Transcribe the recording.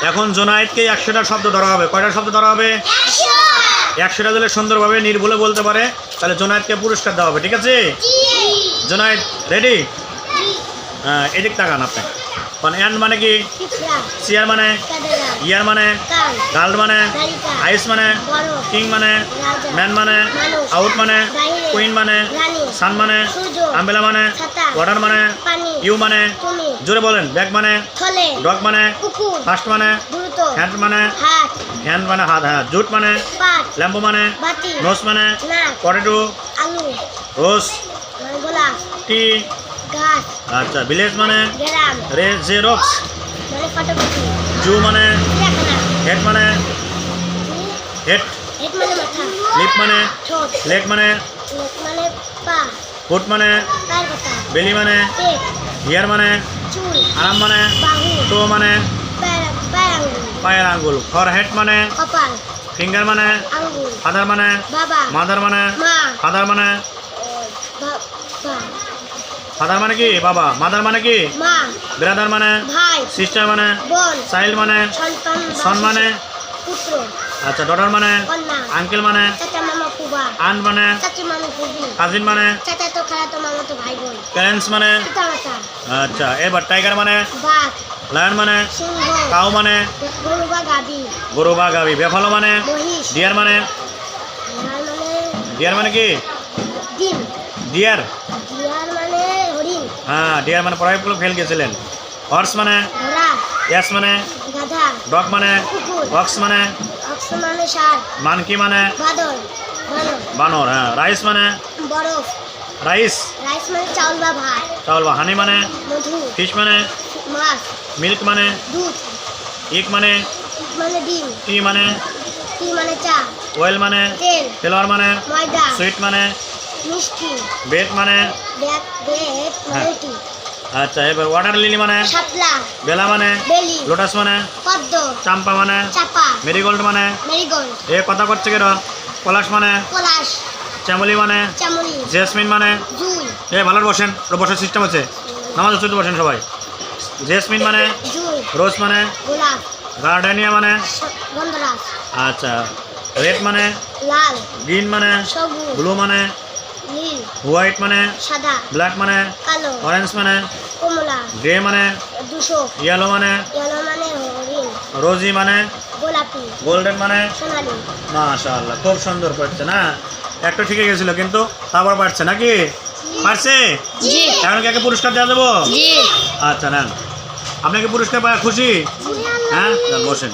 এখন জোনায়েদকে 100টা শব্দ ধরা হবে। কয়টা শব্দ ধরা হবে? 100টা দিলে সুন্দরভাবে নির্ভুলে বলতে পারে, তাহলে জোনায়েদকে পুরস্কার দেওয়া হবে। ঠিক আছে? জোনায়েদ রেডি? হ্যাঁ, এদিক তাকান আপনি। অ্যান্ড মানে কি? চেয়ার মানে, ইয়ার মানে, গার্ল মানে, আইস মানে, কিং মানে, ম্যান মানে, আউট মানে, কুইন মানে, সান মানে, আমবেলা মানে, ওয়াটার মানে, ইউ মানে, জোরে বলেন, ব্যাগ মানে, ডগ মানে, ফার্স্ট মানে, হ্যান্ড মানে, হাত, হ্যাঁ, জুট মানে, ল্যাম্বো মানে, নোস মানে, পটেটো, রোজ, টি, আচ্ছা, ভিলেজ মানে, জেরক্স, জু মানে, হেড মানে, হেড, লিপ মানে, লেগ মানে, ফুট মানে, বেলি মানে, হিয়ার মানে, আরাম মানে, টো মানে, পায়ের আঙ্গুল, ফর হেড মানে, ফিঙ্গার মানে, ফাদার মানে, মাদার মানে, ফাদার মানে, ফাদার মানে কি? বাবা। মাদার মানে কি? ব্রাদার মানে, সিস্টার মানে, চাইল্ড মানে, সন মানে, আচ্ছা, ডটার মানে, আঙ্কেল মানে, আন্ট মানে, কাজিন মানে, প্যারেন্টস মানে, আচ্ছা। এবার টাইগার মানে, লায়ন মানে, কাউ মানে, গরু বা গাভী, বেফালো মানে, ডিয়ার মানে, ডিয়ার মানে কি? ডিয়ার, হ্যাঁ, ডিয়ার মানে পড়াইগুলো ফেল গেছিলেন। হর্স মানে, ইয়াস মানে, ডগ মানে, বক্স মানে, মানকি মানে, বানর, হ্যাঁ। রাইস মানে, রাইস, চাউল বা হানি মানে, ফিশ মানে, মিল্ক মানে, ইক মানে, টি মানে, ওয়েল মানে, ফ্লাওয়ার মানে, সুইট মানে, বেড মানে, আচ্ছা। এবার ওয়াটার লিলি মানে, বেলা মানে, লোটাস মানে, চাম্পা মানে, মেরিগোল্ড মানে, এ কথা করছে কেন? পলাশ মানে, চামলি মানে, জেসমিন মানে, এ ভালো বসেন, বসার সিস্টেম আছে, নামাজ চলতে বসেন সবাই। জেসমিন মানে, রোজ মানে, গার্ডেনিয়া মানে, আচ্ছা। রেড মানে, গ্রিন মানে, ব্লু মানে, হোয়াইট মানে, ব্ল্যাক মানে, অরেঞ্জ মানে, গ্রে মানে, ইয়েলো মানে, রোজি মানে, গোল্ডেন মানে, মাশাআল্লাহ, খুব সুন্দর করছে না? একটা ঠিক গেছিল কিন্তু তারপর পারছে নাকি? পারছে? এখন কি পুরস্কার দেওয়া দেবো? আচ্ছা, নেন, আপনাকে পুরস্কার পাওয়া খুশি? হ্যাঁ, বসেন।